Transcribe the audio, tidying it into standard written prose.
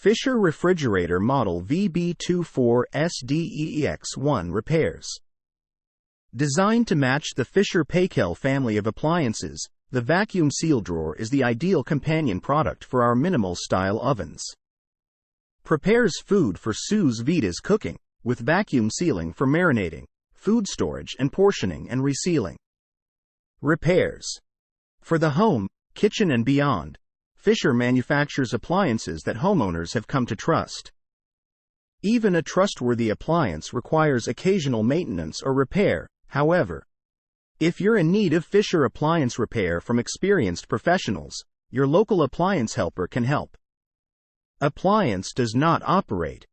Fisher Refrigerator Model VB24SDEX1 repairs. Designed to match the Fisher Paykel family of appliances, the vacuum seal drawer is the ideal companion product for our minimal-style ovens. Prepares food for sous vide cooking, with vacuum sealing for marinating, food storage and portioning and resealing. Repairs. For the home, kitchen and beyond, Fisher manufactures appliances that homeowners have come to trust. Even a trustworthy appliance requires occasional maintenance or repair, however. If you're in need of Fisher appliance repair from experienced professionals, your local appliance helper can help. Appliance does not operate.